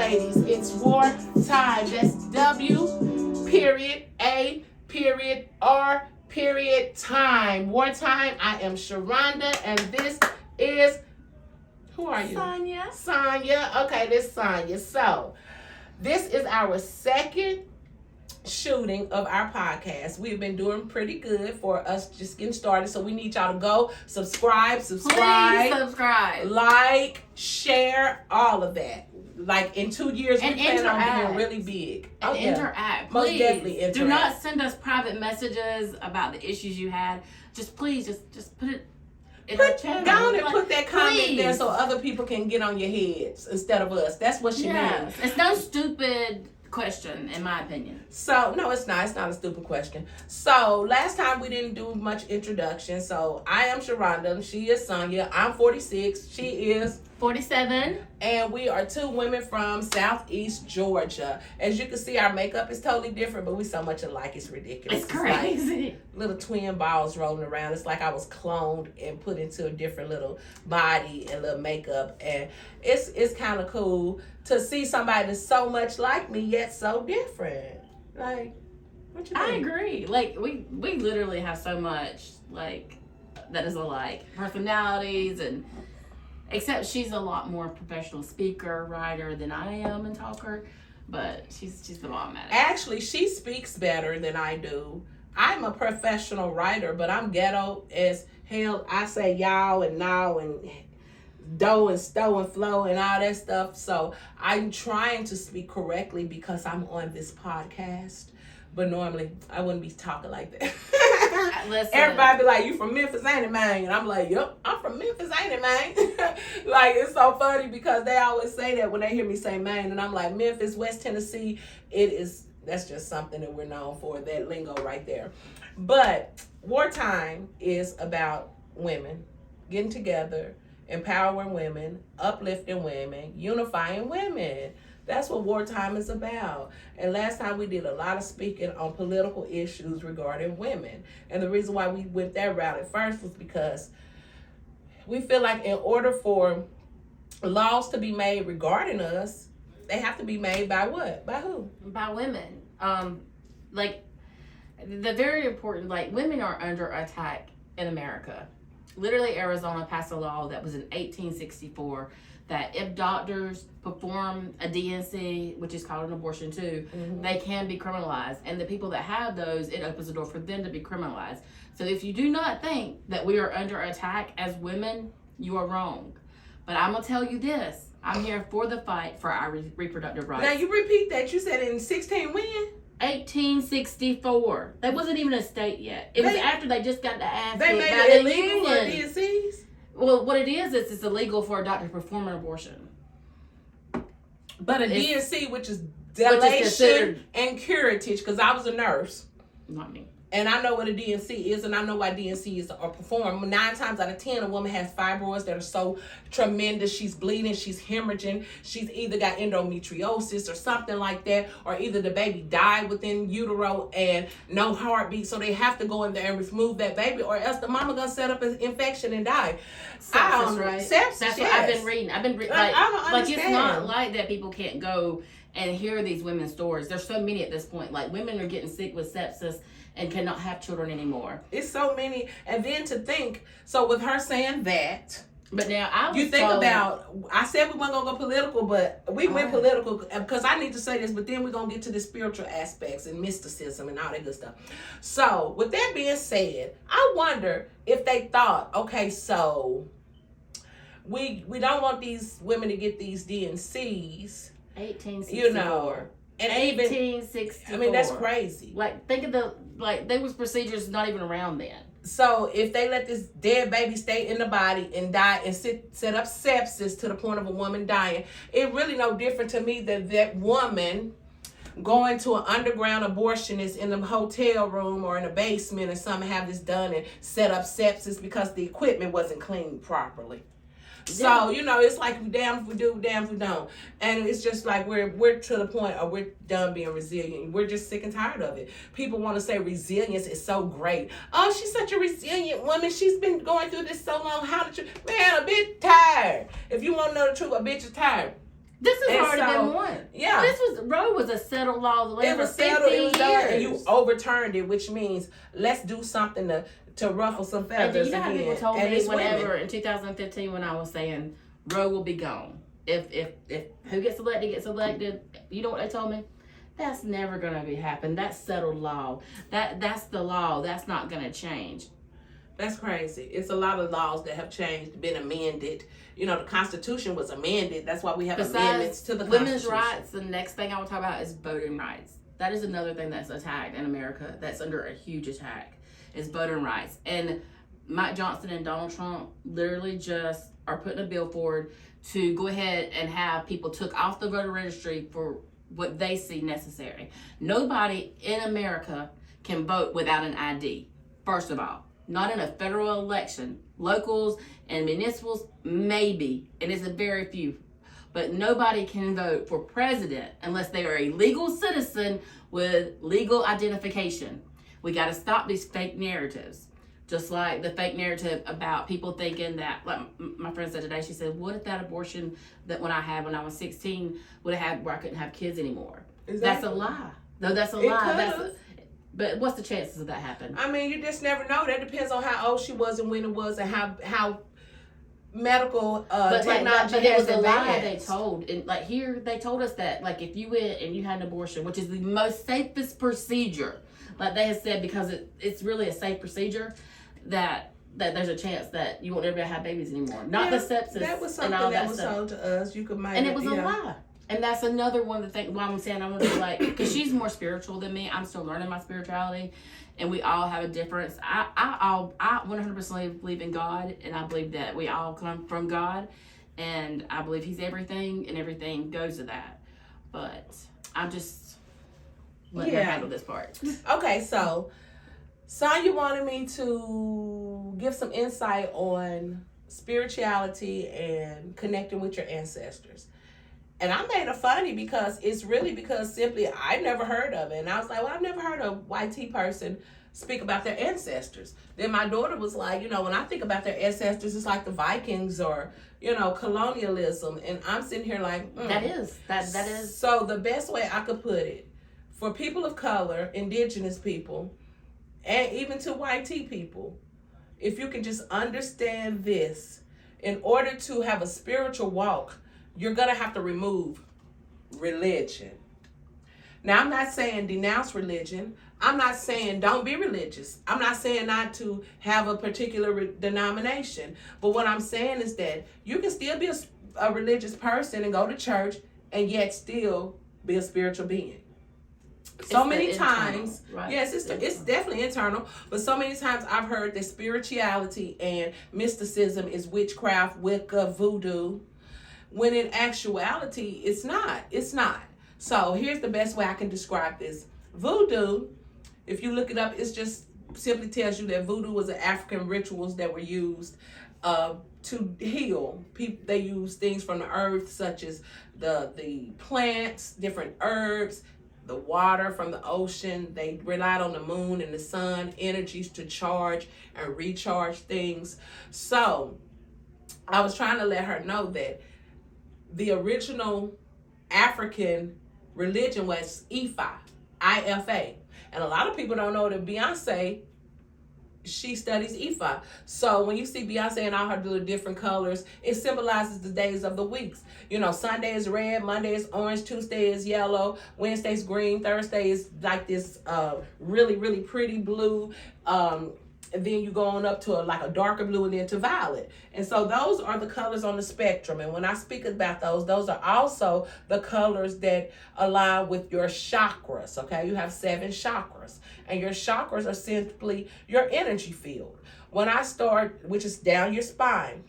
ladies. It's war time. That's W.A.R. time. Wartime. I am Sharonda, and this is, who are you? Sonia. Okay, this is Sonia. So, this is our second shooting of our podcast. We've been doing pretty good for us just getting started, so we need y'all to go subscribe, Please subscribe, like, share, all of that. Like in 2 years, we and plan interact. on being really big. And interact. Most Please definitely interact. do not send us private messages about the issues you had. Just please, just put it in our channel. Go on and put that comment please. there so other people can get on your heads instead of us. That's what she means. It's no stupid question, in my opinion. So, no, it's not. It's not a stupid question. So, last time we didn't do much introduction. So, I am Sharonda. She is Sonia. I'm 46. She is 47. And we are two women from Southeast Georgia. As you can see, our makeup is totally different, but we so much alike, it's ridiculous. It's crazy. Like little twin balls rolling around. It's like I was cloned and put into a different little body and little makeup. And it's kind of cool to see somebody that's so much like me, yet so different. Like, what you think? I agree. Like, we literally have so much, like, that is alike. Personalities and... Except she's a lot more professional speaker, writer than I am and talker, but she's the bomb at it. Actually, she speaks better than I do. I'm a professional writer, but I'm ghetto as hell. I say y'all and now and dough and stow and flow and all that stuff. So I'm trying to speak correctly because I'm on this podcast. But normally, I wouldn't be talking like that. Listen. Everybody be like, you from Memphis, ain't it, man? And I'm like, yep, I'm from Memphis, ain't it, man? Like, it's so funny because they always say that when they hear me say man. And I'm like, Memphis, West Tennessee, that's just something that we're known for, that lingo right there. But wartime is about women getting together, empowering women, uplifting women, unifying women. That's what wartime is about. And last time we did a lot of speaking on political issues regarding women. And the reason why we went that route at first was because we feel like in order for laws to be made regarding us, they have to be made by what? By who? By women. Like, the very important, like, women are under attack in America. Literally, Arizona passed a law that was in 1864 that if doctors perform a DNC, which is called an abortion too, they can be criminalized. And the people that have those, it opens the door for them to be criminalized. So if you do not think that we are under attack as women, you are wrong. But I'm going to tell you this. I'm here for the fight for our reproductive rights. Now, you repeat that. You said in 16 when? 1864. That wasn't even a state yet. It was after they just got the ass They kicked made by it the illegal for union. DNCs? Well, what it is it's illegal for a doctor to perform an abortion. But a DNC, which is dilation and curettage, because I was a nurse. Not me. And I know what a DNC is, and I know why DNCs are performed. 9 times out of 10, a woman has fibroids that are so tremendous. She's bleeding, she's hemorrhaging. She's either got endometriosis or something like that, or either the baby died within utero and no heartbeat, so they have to go in there and remove that baby, or else the mama gonna set up an infection and die. Sepsis, right? Sepsis, That's yes. what I've been reading. I don't Like understand. it's not like that people can't go and hear these women's stories. There's so many at this point. Like, women are getting sick with sepsis and cannot have children anymore. It's so many. And then to think, so with her saying that, but now I was you think told, about, I said we weren't going to go political, but we went political because I need to say this, but then we're going to get to the spiritual aspects and mysticism and all that good stuff. So with that being said, I wonder if they thought, okay, so we don't want these women to get these DNCs. 1864. You know. And 1864. I mean, that's crazy. Like, think of there was procedures not even around then. So if they let this dead baby stay in the body and die and set up sepsis to the point of a woman dying, it really no different to me than that woman going to an underground abortionist in a hotel room or in a basement or something, have this done and set up sepsis because the equipment wasn't cleaned properly. So, you know, it's like we damn if we do, damn if we don't. And it's just like we're to the point of we're done being resilient. We're just sick and tired of it. People want to say resilience is so great. Oh, she's such a resilient woman. She's been going through this so long. How did you... Man, a bitch tired. If you want to know the truth, a bitch is tired. This has already been won. Roe was a settled law. It was settled. It was done, and you overturned it, which means let's do something to ruffle some feathers. And you know how people told and me it's whenever women. in 2015 when I was saying Roe will be gone. If who gets elected, you know what they told me? That's never gonna happen. That's settled law. That's the law. That's not gonna change. That's crazy. It's a lot of laws that have changed, been amended. You know, the Constitution was amended. That's why we have amendments to the women's Constitution. rights. The next thing I want to talk about is voting rights. That is another thing that's attacked in America. That's under a huge attack. Is voting rights. And Mike Johnson and Donald Trump literally just are putting a bill forward to go ahead and have people took off the voter registry for what they see necessary. Nobody in America can vote without an ID. First of all, not in a federal election. Locals and municipals, maybe, and it's a very few. But nobody can vote for president unless they are a legal citizen with legal identification. We got to stop these fake narratives. Just like the fake narrative about people thinking that, like my friend said today, she said, what if that abortion that when I had when I was 16 would have had where I couldn't have kids anymore? Exactly. That's a lie. No, that's a lie. But what's the chances of that happening? I mean, you just never know. That depends on how old she was and when it was and how medical technology it was has a lie they advanced. told. And like here, they told us that like if you went and you had an abortion, which is the most safest procedure, like they had said, because it's really a safe procedure, that there's a chance that you won't ever have babies anymore. Not the sepsis. That was something and all that was stuff. told to us. You could make and it was a lie. And that's another one of the things why I'm saying I want to be like, because she's more spiritual than me. I'm still learning my spirituality, and we all have a difference. I 100% believe in God, and I believe that we all come from God, and I believe He's everything, and everything goes to that. But I'm just letting her handle this part. Okay, so Sonya wanted me to give some insight on spirituality and connecting with your ancestors. And I made it funny because it's really because simply I never heard of it. And I was like, well, I've never heard a white tea person speak about their ancestors. Then my daughter was like, you know, when I think about their ancestors, it's like the Vikings or, you know, colonialism. And I'm sitting here like, That is. So the best way I could put it, for people of color, indigenous people, and even to white tea people, if you can just understand this, in order to have a spiritual walk, you're going to have to remove religion. Now, I'm not saying denounce religion. I'm not saying don't be religious. I'm not saying not to have a particular denomination. But what I'm saying is that you can still be a religious person and go to church and yet still be a spiritual being. So many times, right? Yes, it's definitely internal, but so many times I've heard that spirituality and mysticism is witchcraft, Wicca, voodoo, when in actuality, it's not. It's not. So here's the best way I can describe this. Voodoo, if you look it up, it just simply tells you that voodoo was an African rituals that were used to heal. People, they use things from the earth, such as the plants, different herbs, the water from the ocean. They relied on the moon and the sun energies to charge and recharge things. So I was trying to let her know that the original African religion was Ifa, I-F-A. And a lot of people don't know that Beyonce, she studies Ifa. So when you see Beyonce and all her little different colors, it symbolizes the days of the weeks. You know, Sunday is red, Monday is orange, Tuesday is yellow, Wednesday is green, Thursday is like this really, really pretty blue. And then you go on up to like a darker blue and then to violet. And so those are the colors on the spectrum. And when I speak about those are also the colors that align with your chakras, okay? You have 7 chakras. And your chakras are simply your energy field. When I start, which is down your spine,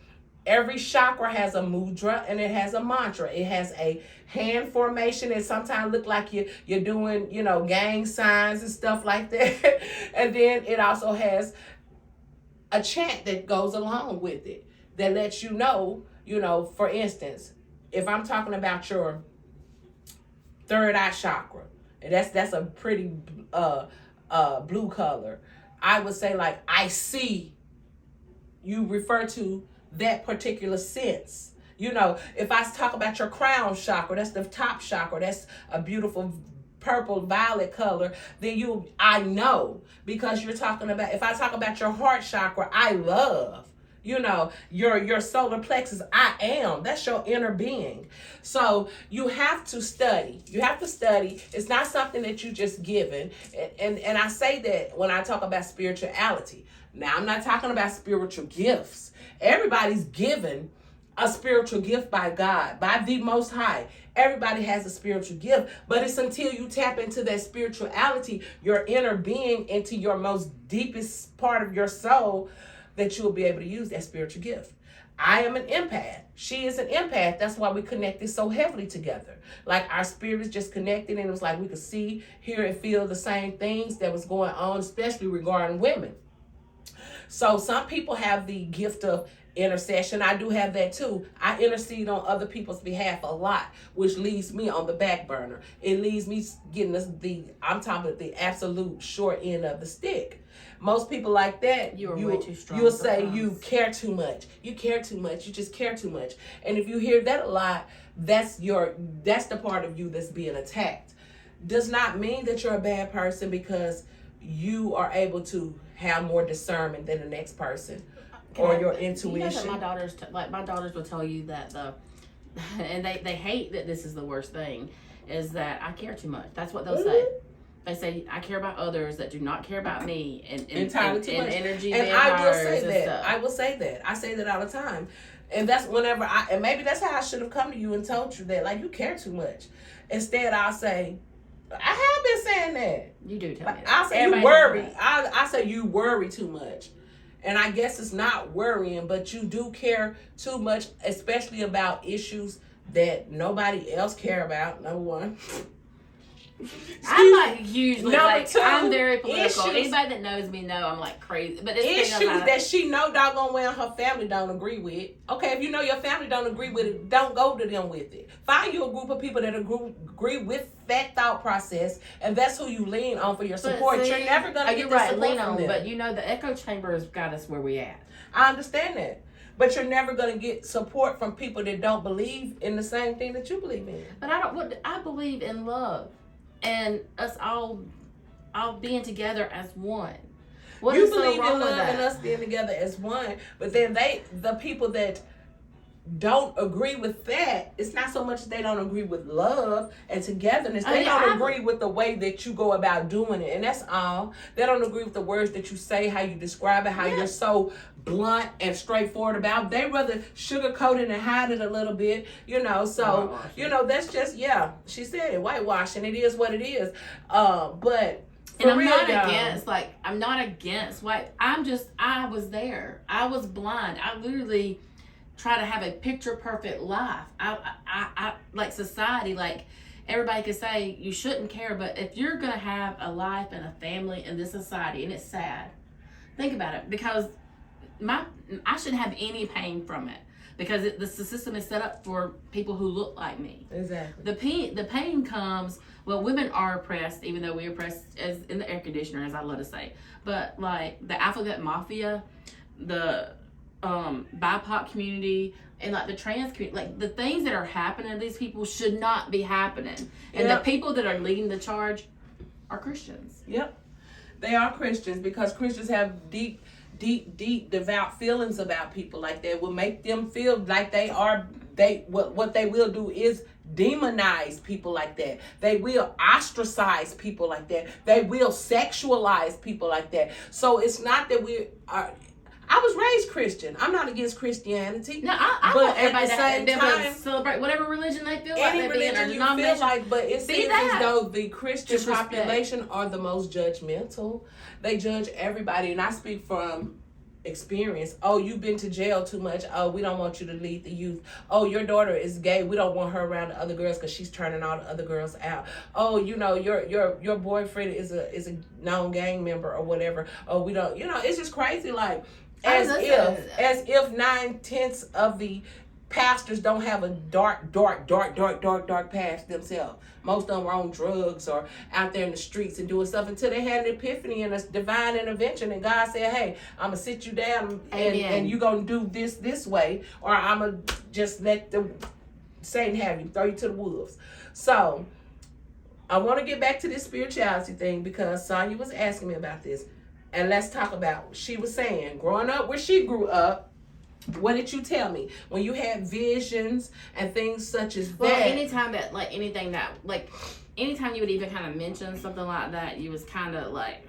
every chakra has a mudra and it has a mantra. It has a hand formation and sometimes look like you're doing, you know, gang signs and stuff like that. And then it also has a chant that goes along with it that lets you know, for instance, if I'm talking about your third eye chakra, and that's a pretty blue color, I would say like I see. You refer to that particular sense. You know, if I talk about your crown chakra, that's the top chakra. That's a beautiful purple violet color. Then I know, because you're talking about, if I talk about your heart chakra, I love. You know, your solar plexus, I am. That's your inner being. So you have to study. You have to study. It's not something that you just given. And I say that when I talk about spirituality. Now, I'm not talking about spiritual gifts. Everybody's given a spiritual gift by God, by the Most High. Everybody has a spiritual gift, but it's until you tap into that spirituality, your inner being, into your most deepest part of your soul, that you'll be able to use that spiritual gift. I am an empath. She is an empath. That's why we connected so heavily together. Like our spirits just connected, and it was like we could see, hear, and feel the same things that was going on, especially regarding women. So some people have the gift of intercession. I do have that too. I intercede on other people's behalf a lot, which leaves me on the back burner. It leaves me getting I'm talking about the absolute short end of the stick. Most people like that, you're way too strong. You'll say you care too much. You care too much. You just care too much. And if you hear that a lot, that's the part of you that's being attacked. Does not mean that you're a bad person, because you are able to have more discernment than the next person, or your intuition. You know that my daughters will tell you that and they hate that this is the worst thing, is that I care too much. That's what they'll say. They say I care about others that do not care about me, and entirely too much. Energy and I will say and that. stuff. I will say that. I say that all the time, and that's whenever and maybe that's how I should have come to you and told you that, like, you care too much. Instead, I'll say, I have been saying that. You do tell me that. I'll say you worry. I say you worry too much. And I guess it's not worrying, but you do care too much, especially about issues that nobody else care about, number one. I'm like usually two, I'm very political. Issues, Anybody that knows me know I'm like crazy. But it's issues that she know doggone well her family don't agree with. Okay, if you know your family don't agree with it, don't go to them with it. Find you a group of people that agree with that thought process, and that's who you lean on for your support. You're never gonna get the support from them. But you know the echo chamber has got us where we at. I understand that. But you're never going to get support from people that don't believe in the same thing that you believe in. But I believe in love. And us all being together as one. What you is believe so wrong in love with that? and us being together as one, but then the people that don't agree with that, it's not so much they don't agree with love and togetherness. They don't agree with the way that you go about doing it, and that's all. They don't agree with the words that you say, how you describe it, how you're so blunt and straightforward about it. They rather sugarcoat it and hide it a little bit, you know. So, you know, that's just, she said it, whitewashing. It is what it is. But and I'm not against white. I was there. I was blind. I literally try to have a picture perfect life. I like society, like everybody could say you shouldn't care, but if you're gonna have a life and a family in this society, and it's sad, think about it, because I shouldn't have any pain from it, because the system is set up for people who look like me. Exactly. The pain comes, well, women are oppressed, even though we're oppressed as in the air conditioner, as I love to say, but like the alphabet mafia, the BIPOC community, and like the trans community, like the things that are happening to these people should not be happening. And the people that are leading the charge are Christians. Yep. They are Christians, because Christians have deep, devout feelings about people like that. Will make them feel like what they will do is demonize people like that. They will ostracize people like that. They will sexualize people like that. So it's not that I was raised Christian. I'm not against Christianity. No, I want everybody to be able to celebrate whatever religion they feel like they're being, or denomination. Feel like, but it seems as though the Christian population are the most judgmental. They judge everybody, and I speak from experience. Oh, you've been to jail too much. Oh, we don't want you to lead the youth. Oh, your daughter is gay. We don't want her around the other girls because she's turning all the other girls out. Oh, you know, your boyfriend is a known gang member or whatever. Oh, we don't. You know, it's just crazy. Like, as if 9/10 of the pastors don't have a dark past themselves. Most of them are on drugs or out there in the streets and doing stuff until they had an epiphany and a divine intervention. And God said, hey, I'm going to sit you down and you're going to do this way, or I'm going to just let the Satan have you, throw you to the wolves. So I want to get back to this spirituality thing because Sonya was asking me about this. And let's talk about, she was saying, growing up where she grew up, what did you tell me when you had visions and things such as that? Well, anytime you would even kind of mention something like that, you was kind of like,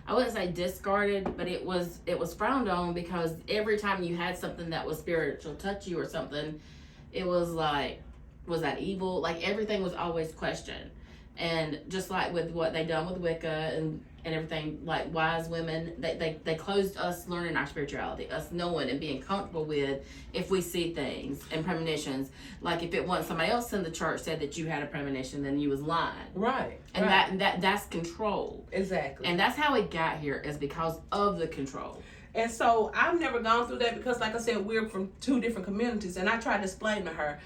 I wouldn't say discarded, but it was frowned on, because every time you had something that was spiritual touch you or something, it was like, was that evil? Like, everything was always questioned. And just like with what they done with Wicca and everything, like wise women, they closed us learning our spirituality, us knowing and being comfortable with if we see things and premonitions. Like if it wasn't somebody else in the church said that you had a premonition, then you was lying. Right. And that's control. Exactly. And that's how it got here, is because of the control. And so I've never gone through that because, like I said, we're from two different communities. And I tried to explain to her,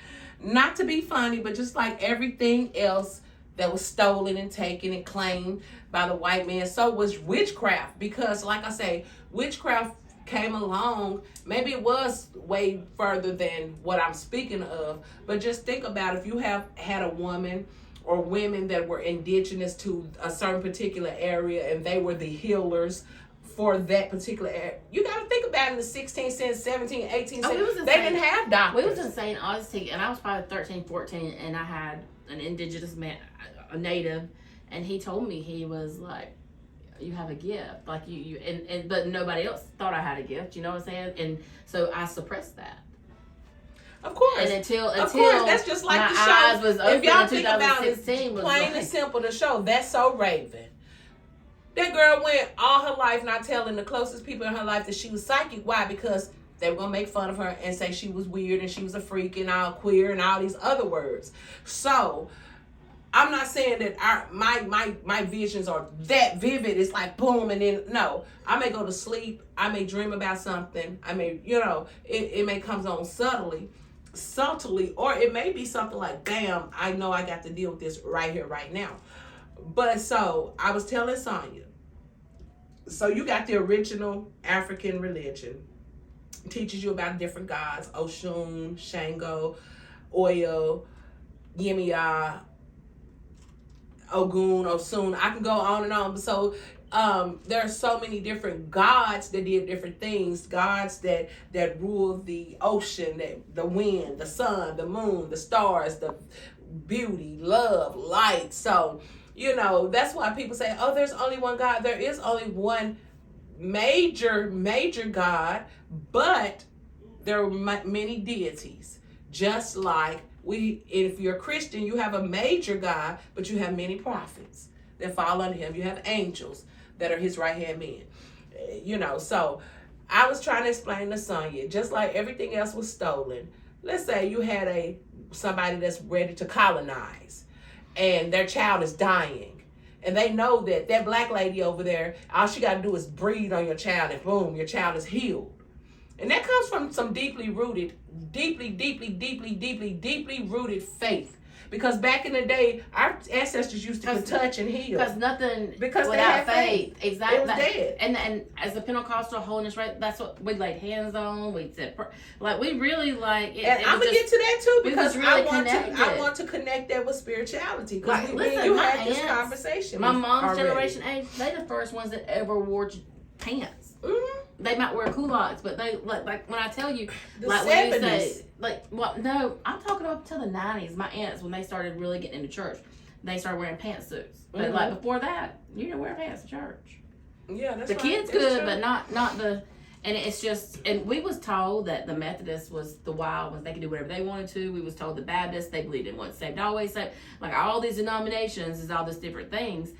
not to be funny, but just like everything else that was stolen and taken and claimed by the white man, so was witchcraft. Because, like I say, witchcraft came along, maybe it was way further than what I'm speaking of, but just think about if you have had a woman or women that were indigenous to a certain particular area and they were the healers for that particular area. You got to think about it in the 16th century, 17th, 18th century. They didn't have doctors. We was in St. Augustine, and I was probably 13, 14, and I had an indigenous man, a native, and he told me, he was like, you have a gift, like you and but nobody else thought I had a gift, you know what I'm saying? And so I suppressed that. Of course. And until that's just like my the show. eyes was open if y'all in think about it, plain and simple, the show, That's So Raven. That girl went all her life not telling the closest people in her life that she was psychic. Why? Because they were going to make fun of her and say she was weird and she was a freak and all queer and all these other words. So I'm not saying that my visions are that vivid. It's like boom, and then no. I may go to sleep. I may dream about something. I may, it may come on subtly, or it may be something like, bam, I know I got to deal with this right here, right now. But so I was telling Sonya, so you got the original African religion, teaches you about different gods, Oshun, Shango, Oyo, Yemiya, Ogun, Osun. I can go on and on. So there are so many different gods that did different things. Gods that rule the ocean, the wind, the sun, the moon, the stars, the beauty, love, light. So, that's why people say, oh, there's only one God. There is only one major God, but there are many deities. Just like if you're a Christian, you have a major God, but you have many prophets that fall under him. You have angels that are his right-hand men. So I was trying to explain to Sonya, just like everything else was stolen. Let's say you had somebody that's ready to colonize, and their child is dying, and they know that black lady over there, all she got to do is breathe on your child, and boom, your child is healed. And that comes from some deeply rooted rooted faith. Because back in the day, our ancestors used to touch and heal. Because nothing without faith. Exactly. It was dead. And as a Pentecostal holiness, right, that's what we laid hands on. We said, we really like it. And I'm going to get to that too, because really I want to connect that with spirituality. Because listen, had this conversation. My mom's generation age, they the first ones that ever wore pants. Mm-hmm. They might wear culottes, but they like when I tell you, the like 70s. when you say, no, I'm talking up to the 90s. My aunts, when they started really getting into church, they started wearing pantsuits. But like before that, you didn't wear pants to church. Yeah, that's the right. kids could, but not the. And it's just, and we was told that the Methodists was the wild ones. They could do whatever they wanted to. We was told the Baptists, they believed in once saved, always saved. Like all these denominations is all these different things.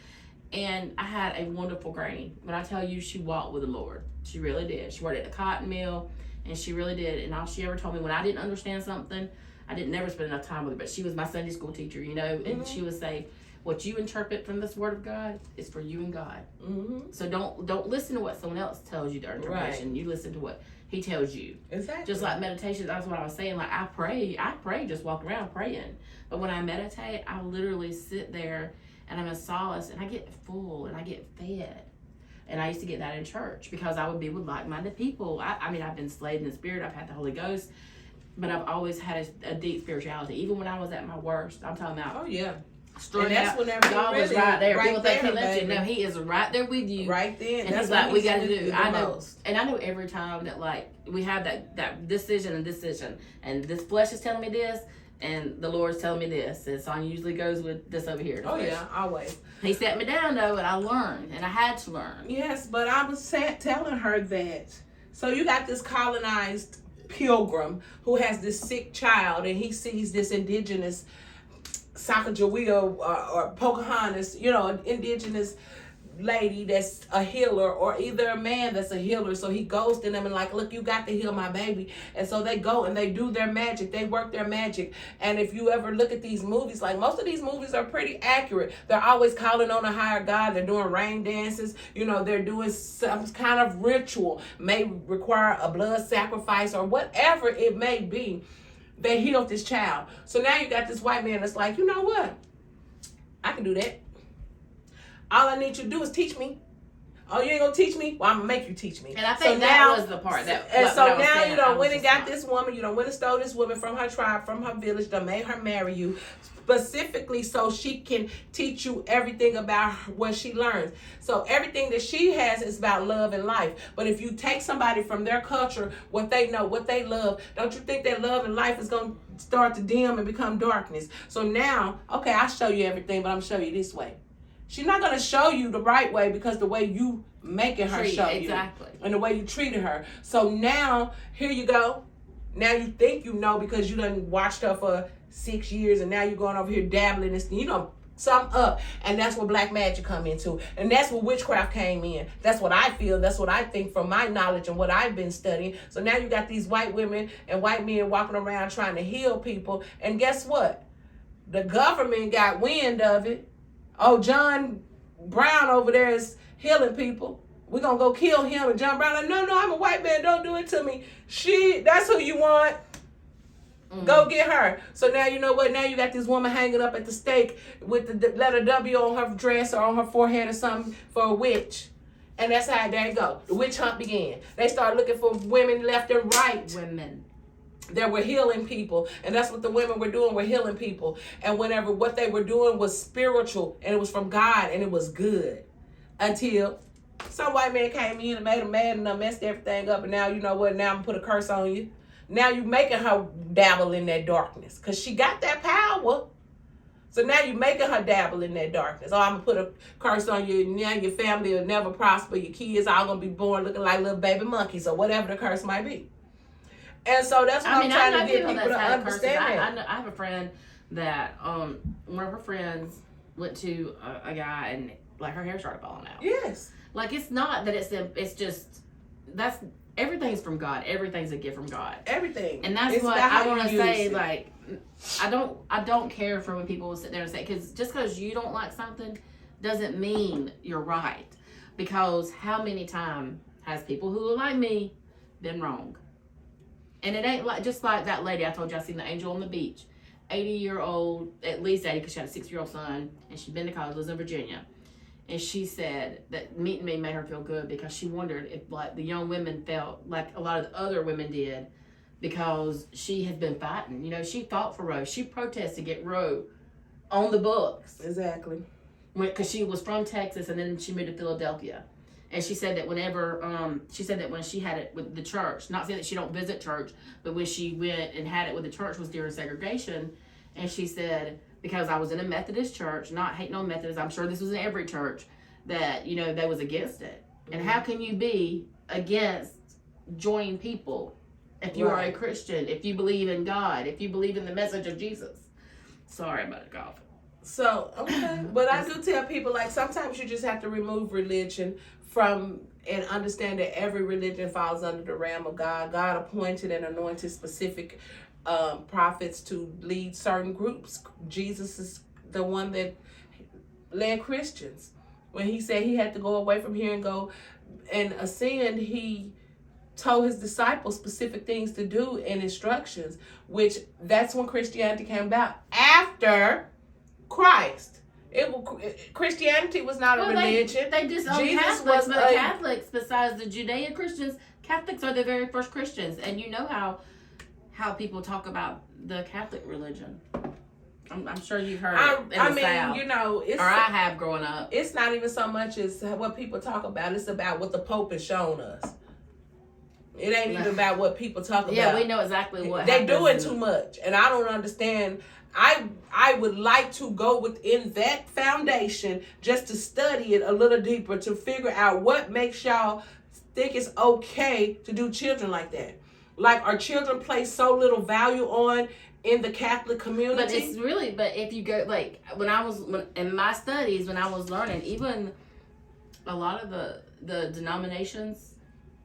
And I had a wonderful granny. When I tell you, she walked with the Lord. She really did. She worked at the cotton mill, and she really did. And all she ever told me, when I didn't understand something, I didn't never spend enough time with her, but she was my Sunday school teacher, and she would say, what you interpret from this word of God is for you and God. Mm-hmm. So don't listen to what someone else tells you their interpretation. Right. You listen to what He tells you. Exactly. Just like meditation, that's what I was saying. Like I pray, just walk around praying. But when I meditate, I literally sit there and I'm in solace and I get full and I get fed. And I used to get that in church because I would be with like-minded people. I mean, I've been slayed in the Spirit. I've had the Holy Ghost. But I've always had a deep spirituality. Even when I was at my worst, I'm talking about. Oh, yeah. Straight and that's out, whenever God really was right there. right People think He there, left you. baby. No, He is right there with you. Right then. And That's He's like, what we He's got to with do. you the I know. most. And I know every time that like we have that decision, and this flesh is telling me this, and the Lord's telling me this. And so I usually goes with this over here. Oh, yeah, always. He set me down though, and I learned, and I had to learn. Yes, but I was telling her that. So you got this colonized pilgrim who has this sick child, and he sees this indigenous Sacagawea or Pocahontas, indigenous lady that's a healer, or either a man that's a healer. So he goes to them and like, look, you got to heal my baby. And so they go and they do their magic. They work their magic. And if you ever look at these movies, like most of these movies are pretty accurate. They're always calling on a higher God. They're doing rain dances. They're doing some kind of ritual, may require a blood sacrifice or whatever it may be. They healed this child. So now you got this white man that's like, you know what? I can do that. All I need you to do is teach me. Oh, you ain't gonna teach me? Well, I'm gonna make you teach me. And I think was the part that. And so what now saying, you done went and got this woman. You done went and stole this woman from her tribe, from her village. Done made her marry you, specifically so she can teach you everything about what she learns. So everything that she has is about love and life. But if you take somebody from their culture, what they know, what they love, don't you think that love and life is gonna start to dim and become darkness? So now, okay, I'll show you everything, but I'm gonna show you this way. She's not going to show you the right way because the way you making her show you. Exactly. And the way you treated her. So now, here you go. Now you think you know because you done watched her for 6 years and now you're going over here dabbling and you know something up. And that's where black magic come into. And that's where witchcraft came in. That's what I feel. That's what I think from my knowledge and what I've been studying. So now you got these white women and white men walking around trying to heal people. And guess what? The government got wind of it. Oh, John Brown over there is healing people. We're going to go kill him. And John Brown like, no, I'm a white man. Don't do it to me. That's who you want. Go get her. So now you know what? Now you got this woman hanging up at the stake with the letter W on her dress or on her forehead or something for a witch. And that's how there you go. The witch hunt began. They started looking for women left and right. Women. They were healing people, and that's what the women were doing. Were healing people, and whenever what they were doing was spiritual, and it was from God, and it was good, until some white man came in and made them mad and messed everything up. And now you know what? Now I'm gonna put a curse on you. Now you making her dabble in that darkness, cause she got that power. So now you making her dabble in that darkness. Oh, I'm gonna put a curse on you. Now your family will never prosper. Your kids all gonna be born looking like little baby monkeys, or whatever the curse might be. And so that's what I'm trying to get people to understand. I have a friend that one of her friends went to a guy and like her hair started falling out. Yes. Like it's not that it's just that's everything's from God. Everything's a gift from God. Everything. And that's what I want to say. Like I don't care for when people sit there and say, because just because you don't like something doesn't mean you're right. Because how many times has people who are like me been wrong? And it ain't like just like that lady I told you I seen the angel on the beach. 80-year-old, at least 80, because she had a 6-year-old son, and she'd been to college, lives in Virginia. And she said that meeting me made her feel good because she wondered if like the young women felt like a lot of the other women did, because she has been fighting. She fought for Roe. She protested to get Roe on the books. Exactly. Because she was from Texas and then she moved to Philadelphia. And she said that when she had it with the church, not saying that she don't visit church, but when she went and had it with the church was during segregation. And she said, because I was in a Methodist church, not hating on Methodists, I'm sure this was in every church, that, they was against it. Mm-hmm. And how can you be against joining people if you are a Christian, if you believe in God, if you believe in the message of Jesus? Sorry about the cough. So, okay. But I do tell people, like, sometimes you just have to remove religion from and understand that every religion falls under the realm of God. God appointed and anointed specific prophets to lead certain groups. Jesus is the one that led Christians. When he said he had to go away from here and go and ascend, he told his disciples specific things to do and instructions, which that's when Christianity came about after Christ. Christianity was not a religion. They disowned Catholics, but Catholics, besides the Judeo Christians, Catholics are the very first Christians, and you know how people talk about the Catholic religion. I'm sure you've heard it in the South. You know, or I have growing up. It's not even so much as what people talk about. It's about what the Pope has shown us. It ain't even about what people talk about. Yeah, we know exactly what they're doing too much, and I don't understand. I would like to go within that foundation just to study it a little deeper to figure out what makes y'all think it's okay to do children like that. Like, are children placed so little value on in the Catholic community? But it's really, but if you go, like, in my studies, when I was learning, even a lot of the denominations,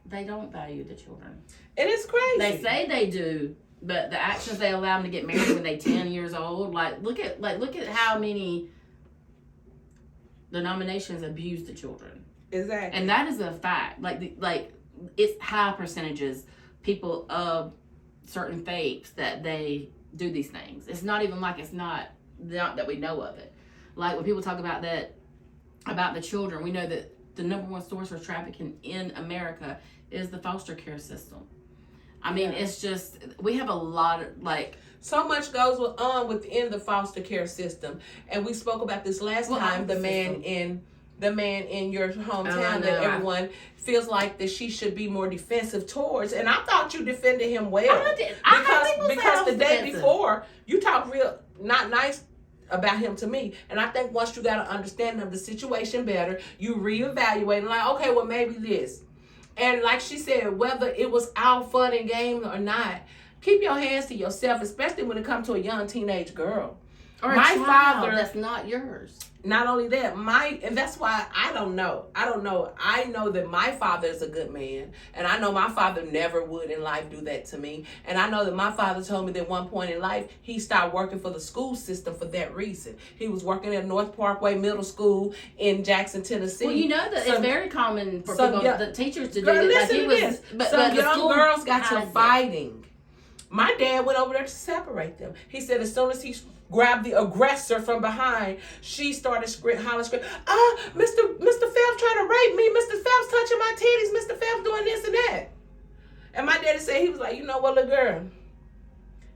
they don't value the children. And it's crazy. They say they do, but the actions they allow them to get married when they're 10 years old, look at how many denominations abuse the children. Exactly. And that is a fact. Like it's high percentages people of certain faiths that they do these things. It's not even like it's not that we know of it. Like when people talk about that, about the children, we know that the number one source for trafficking in America is the foster care system. I mean, It's just, we have a lot of, so much goes on within the foster care system. And we spoke about this last time, the man in your hometown that everyone feels like that she should be more defensive towards. And I thought you defended him well. I did. Because the day before, you talked real, not nice about him to me. And I think once you got an understanding of the situation better, you reevaluate and like, okay, well, maybe this. And like she said, whether it was all fun and games or not, keep your hands to yourself, especially when it comes to a young teenage girl. Or my father, that's not yours. Not only that, and that's why I don't know. I know that my father is a good man, and I know my father never would in life do that to me. And I know that my father told me that one point in life, he stopped working for the school system for that reason. He was working at North Parkway Middle School in Jackson, Tennessee. Well, you know that it's very common for the teachers to do that. Listen to this. Some young girls got to fighting. My dad went over there to separate them. He said as soon as he grabbed the aggressor from behind, she started hollering, Mr. Phelps trying to rape me. Mr. Phelps touching my titties. Mr. Phelps doing this and that. And my daddy said, he was like, you know what, little girl.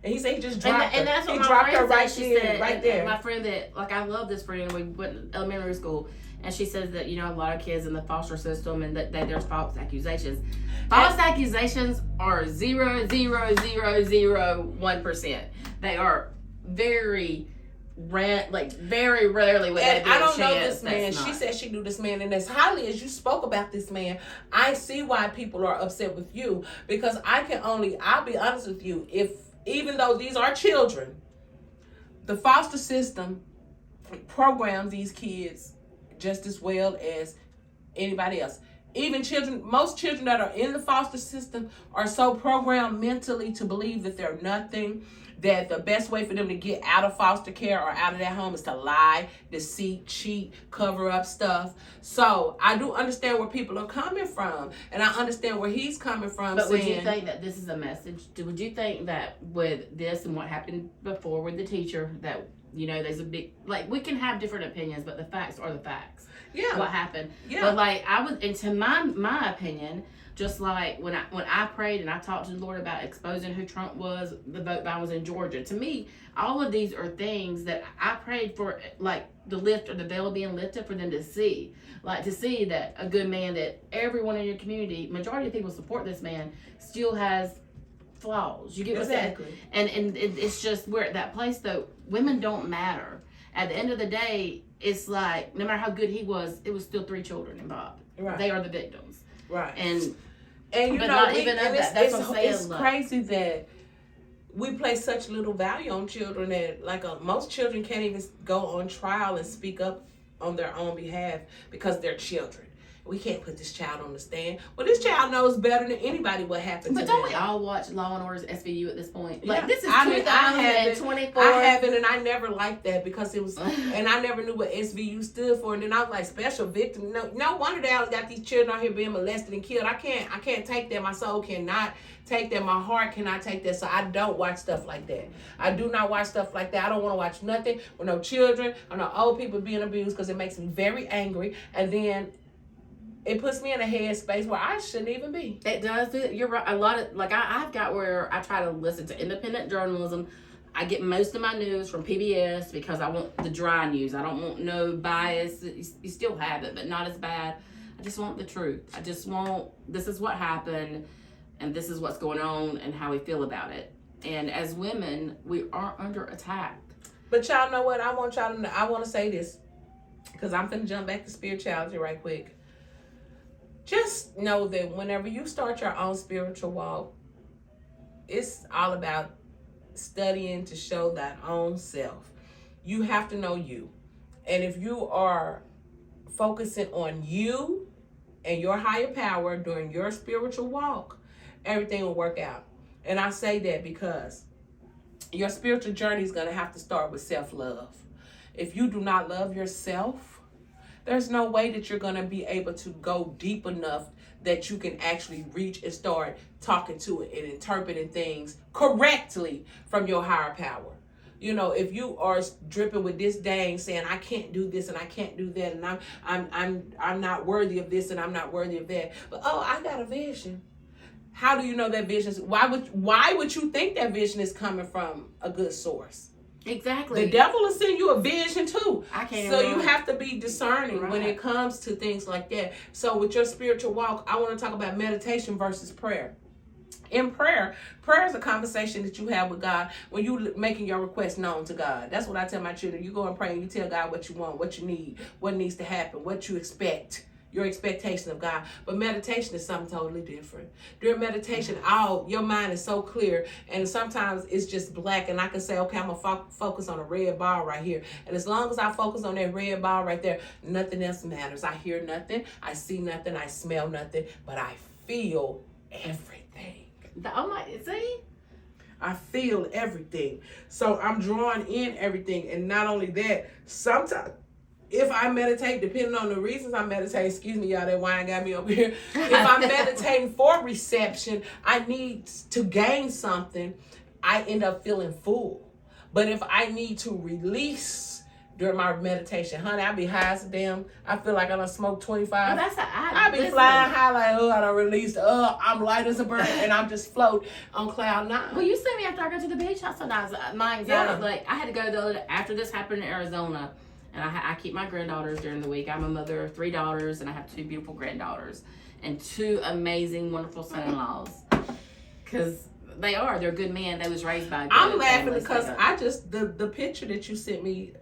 And he said he just dropped her. And that's what he dropped her right there. And my friend that, I love this friend, we went to elementary school, and she says that, a lot of kids in the foster system and that there's false accusations. False accusations are 0.0001%. They are very rarely would that be I don't know this man. She said she knew this man, and as highly as you spoke about this man, I see why people are upset with you, because I'll be honest with you, even though these are children, the foster system programs these kids just as well as anybody else. Even most children that are in the foster system are so programmed mentally to believe that they're nothing, that the best way for them to get out of foster care or out of that home is to lie, deceit, cheat, cover up stuff. So I do understand where people are coming from, and I understand where he's coming from. But would you think that this is a message? Would you think that with this and what happened before with the teacher, that there's a big, we can have different opinions, but the facts are the facts. Yeah. What happened? Yeah. But into my opinion, just like when I prayed and I talked to the Lord about exposing who Trump was, the vote that was in Georgia. To me, all of these are things that I prayed for, the lift or the veil being lifted for them to see, to see that a good man, that everyone in your community, majority of people support this man, still has flaws. You get what I'm saying? And it's just we're at that place though. Women don't matter. At the end of the day, it's like no matter how good he was, it was still 3 children involved. Right. They are the victims. Right. And it's crazy that we place such little value on children that most children can't even go on trial and speak up on their own behalf because they're children. we can't put this child on the stand. Well, this child knows better than anybody what happened But to don't them. we all watch Law and Order's SVU at this point? Like, Yeah. this is I mean, 2024. I haven't, and I never liked that because it was, and I never knew what SVU stood for. And then I was like, special victim. No wonder they always got these children out here being molested and killed. I can't take that. My soul cannot take that. My heart cannot take that. So I don't watch stuff like that. I do not watch stuff like that. I don't want to watch nothing with no children or no old people being abused because it makes me very angry. And then it puts me in a headspace where I shouldn't even be. It does. You're right. A lot of, like, I've got where I try to listen to independent journalism. I get most of my news from PBS because I want the dry news. I don't want no bias. You still have it, but not as bad. I just want the truth. I just want, this is what happened, and this is what's going on, and how we feel about it. And as women, we are under attack. But y'all know what? I want y'all to know. I want to say this because I'm finna jump back to spirituality right quick. Just know that whenever you start your own spiritual walk, it's all about studying to show thy own self. You have to know you. And if you are focusing on you and your higher power during your spiritual walk, everything will work out. And I say that because your spiritual journey is going to have to start with self-love. If you do not love yourself, there's no way that you're going to be able to go deep enough that you can actually reach and start talking to it and interpreting things correctly from your higher power. You know, if you are dripping with disdain, saying I can't do this and I can't do that, and I'm not worthy of this and I'm not worthy of that, but I got a vision. How do you know that vision? Why would you think that vision is coming from a good source? Exactly. The devil will send you a vision too. I can't. So you have to be discerning when it comes to things like that. So with your spiritual walk, I want to talk about meditation versus prayer. In prayer is a conversation that you have with God when you making your request known to God. That's what I tell my children. You go and pray and you tell God what you want, what you need, what needs to happen, what you expect. Your expectation of God. But meditation is something totally different. During meditation, your mind is so clear, and sometimes it's just black, and I can say, okay, I'm going to focus on a red ball right here. And as long as I focus on that red ball right there, nothing else matters. I hear nothing, I see nothing, I smell nothing, but I feel everything. See? I feel everything. So I'm drawing in everything. And not only that, sometimes if I meditate, depending on the reasons I meditate, excuse me, y'all, that wine got me over here. If I'm meditating for reception, I need to gain something, I end up feeling full. But if I need to release during my meditation, honey, I be high as a damn. I feel like I done smoked 25. I be flying high like, I done released. I'm light as a bird, and I'm just float on cloud 9. Well, you see me after I go to the beach. Sometimes my anxiety, like I had to go after this happened in Arizona. And I keep my granddaughters during the week. I'm a mother of 3 daughters, and I have 2 beautiful granddaughters and 2 amazing, wonderful son-in-laws. Because they're good men. They was raised by good I'm laughing families. because I just, the picture that you sent me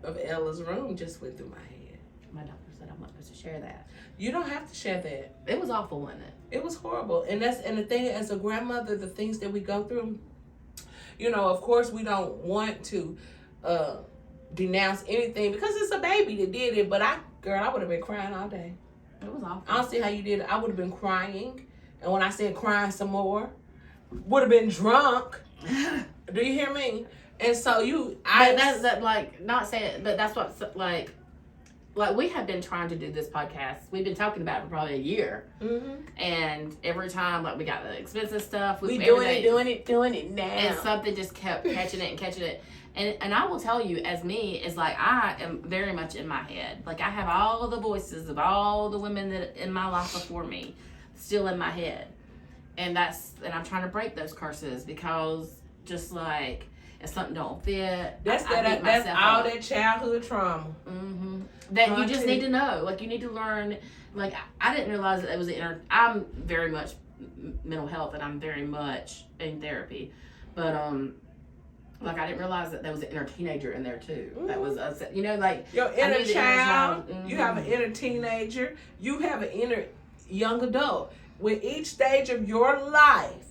of Ella's room just went through my head. My doctor said I'm not supposed to share that. You don't have to share that. It was awful, wasn't it? It was horrible. And the thing, as a grandmother, the things that we go through, you know, of course we don't want to denounce anything because it's a baby that did it, but I would have been crying all day. It was awful. I don't see how you did it. I would have been crying, and when I said crying some more, would have been drunk. Do you hear me? And so not saying, but that's what like we have been trying to do this podcast. We've been talking about it for probably a year, and every time we got the expensive stuff, we doing it now, and something just kept catching it. And I will tell you, as me, it's like I am very much in my head. Like I have all the voices of all the women that in my life before me still in my head. And I'm trying to break those curses because just like if something don't fit, that's all that childhood trauma. Mm-hmm. That you just need to know. Like you need to learn. Like I didn't realize that it was I'm very much mental health and I'm very much in therapy, but like I didn't realize that there was an inner teenager in there too. That was like your inner child. You have an inner teenager. You have an inner young adult. With each stage of your life,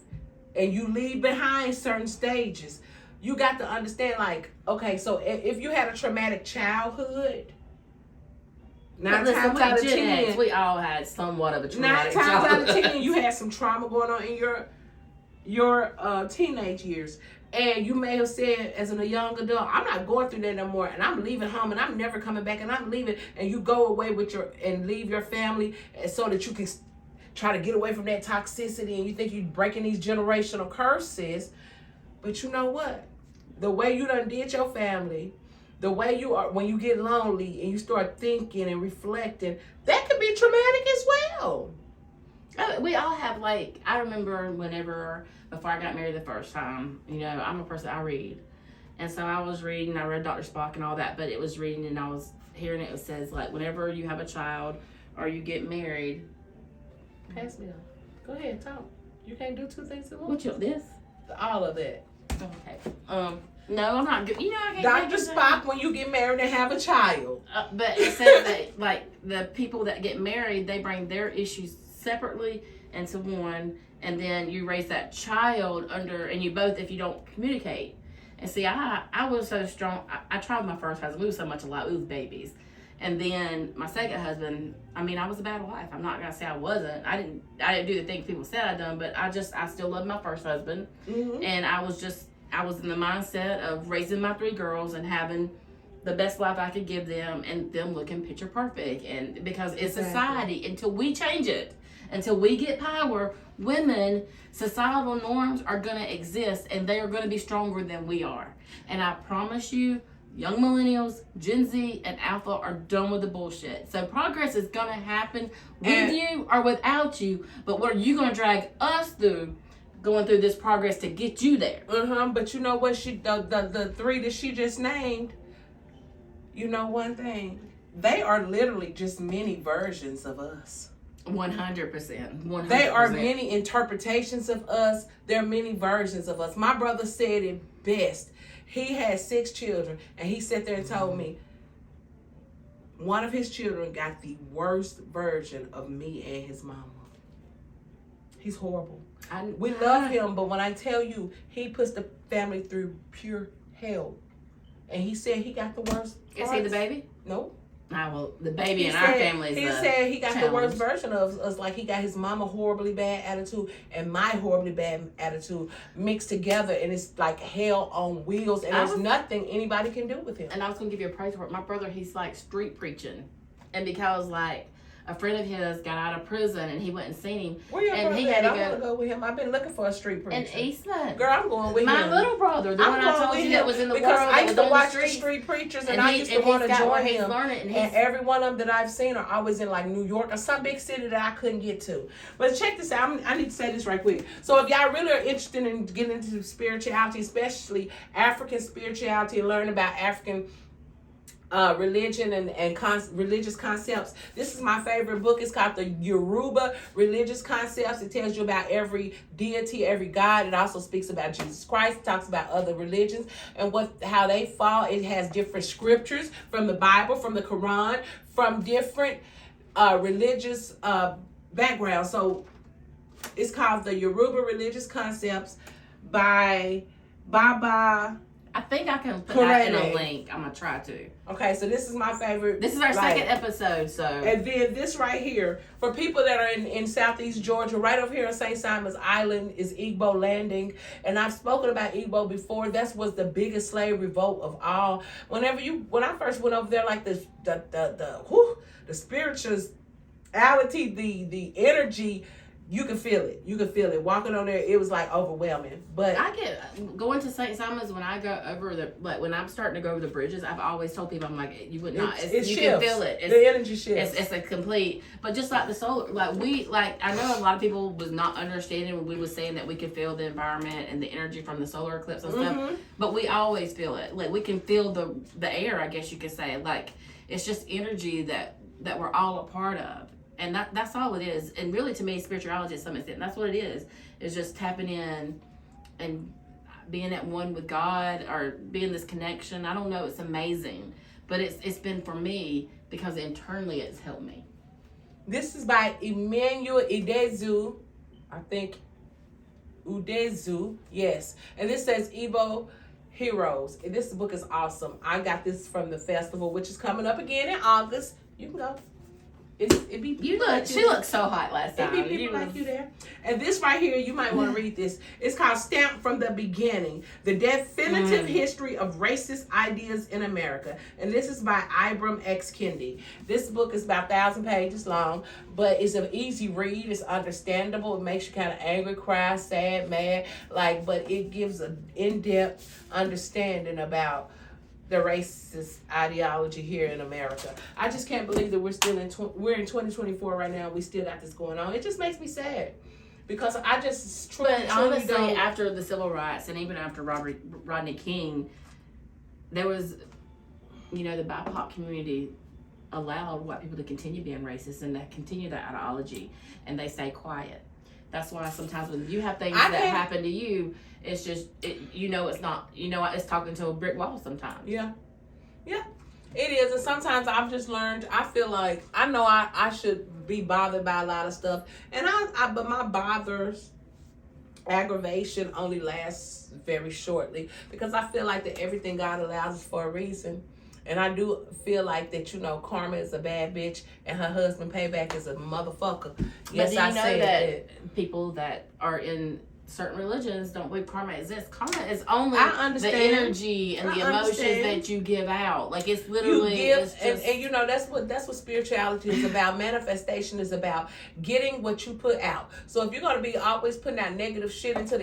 and you leave behind certain stages, you got to understand. Like, okay, so if you had a traumatic childhood, 9 Listen, times we out of Gen 10, X, we all had somewhat of a 9 traumatic times out of childhood. 10, you had some trauma going on in your teenage years. And you may have said as a young adult, I'm not going through that no more, and I'm leaving home, and I'm never coming back, and I'm leaving, and you go away and leave your family so that you can try to get away from that toxicity, and you think you're breaking these generational curses. But you know what? The way you done did your family, the way you are when you get lonely and you start thinking and reflecting, that could be traumatic as well. We all have, like, I remember before I got married the first time, I'm a person, I read. And so I was reading, I read Dr. Spock and all that, but it was reading and I was hearing it says, like, whenever you have a child or you get married. Pass me on. Go ahead, talk. You can't do two things at once. What's this? All of that. Okay. No, I'm not good. I can't. Dr. Spock, when you get married and have a child. But it says that, like, the people that get married, they bring their issues separately into one, and then you raise that child and you both, if you don't communicate. And see, I was so strong. I tried with my first husband. We were so much alike. We was babies. And then my second husband, I was a bad wife. I'm not gonna say I wasn't. I didn't do the things people said I done, but I still loved my first husband. Mm-hmm. And I was in the mindset of raising my 3 girls and having the best life I could give them, and them looking picture perfect. And because it's society, until we change it, until we get power, societal norms are going to exist, and they are going to be stronger than we are. And I promise you, young millennials, Gen Z, and Alpha are done with the bullshit. So progress is going to happen with you or without you, but what are you going to drag us through going through this progress to get you there? But you know what, the 3 that she just named, you know one thing, they are literally just many versions of us. 100%. They are many interpretations of us. There are many versions of us. My brother said it best. He had 6 children, and he sat there and told me one of his children got the worst version of me and his mama. He's horrible. We love him, but when I tell you, he puts the family through pure hell. And he said he got the worst. Is he the baby? No. Well, the baby in our family is He said he got the worst version of us. Like, he got his mama horribly bad attitude and my horribly bad attitude mixed together, and it's like hell on wheels, and there's nothing anybody can do with him. And I was going to give you a praise report. My brother, he's like street preaching. And because, like, a friend of his got out of prison and he went and seen him. Where your and brother he had at? to I want to go with him. I've been looking for a street preacher. In Eastland. Girl, I'm going with him. My little brother, the one I told you that was in the because world. I used to watch the street preachers, and I used to want to join him. And every one of them that I've seen are always in like New York or some big city that I couldn't get to. But check this out. I need to say this right quick. So if y'all really are interested in getting into spirituality, especially African spirituality, and learn about African religion and religious concepts, this is my favorite book. It's called the Yoruba Religious Concepts. It tells you about every deity, every god. It also speaks about Jesus Christ. It talks about other religions and how they fall. It has different scriptures from the Bible, from the Quran, from different religious backgrounds. So it's called the Yoruba Religious Concepts by Baba. I think I can put that in a link. I'm going to try to. Okay, so this is my favorite. This is our second episode, so. And then this right here, for people that are in Southeast Georgia, right over here on St. Simon's Island is Igbo Landing. And I've spoken about Igbo before. That was the biggest slave revolt of all. When I first went over there, like the spirituality, the energy, you can feel it. You can feel it. Walking on there, it was like overwhelming. But I get going to St. Simon's when I go over when I'm starting to go over the bridges. I've always told people, I'm like, you would not. You shifts. Can feel it. The energy shifts. It's a complete. But just like the solar, I know a lot of people was not understanding when we was saying that we could feel the environment and the energy from the solar eclipse and stuff. But we always feel it. Like, we can feel the air, I guess you could say. Like, it's just energy that we're all a part of. And that's all it is. And really, to me, spirituality to some extent, that's what it is. It's just tapping in and being at one with God, or being this connection. I don't know. It's amazing. But it's been for me because internally it's helped me. This is by Emmanuel Idezu. I think Udezu. Yes. And this says Igbo Heroes. And this book is awesome. I got this from the festival, which is coming up again in August. You can go. It be She looked so hot last time. It be people like you there. And this right here, you might want to read this. It's called Stamped from the Beginning: The Definitive History of Racist Ideas in America. And this is by Ibram X. Kendi. This book is about 1,000 pages long, but it's an easy read. It's understandable. It makes you kind of angry, cry, sad, mad. But it gives an in-depth understanding about the racist ideology here in America. I just can't believe that we're still we're in 2024 right now. We still got this going on. It just makes me sad because I just truly honestly don't. After the civil rights and even after Rodney King, there was, the BIPOC community allowed white people to continue being racist and to continue that ideology, and they stay quiet. That's why sometimes when you have things that happen to you, it's just, it's not, it's talking to a brick wall sometimes. Yeah. Yeah, it is. And sometimes I've just learned, I feel like, I know I should be bothered by a lot of stuff. And but my aggravation only lasts very shortly because I feel like that everything God allows is for a reason. And I do feel like that, Karma is a bad bitch and her husband Payback is a motherfucker. Yes, but do you know that people that are in certain religions don't believe karma exists? Karma is only the energy and the emotions that you give out. Like, it's literally that's what spirituality is about. Manifestation is about getting what you put out. So if you're gonna be always putting out negative shit into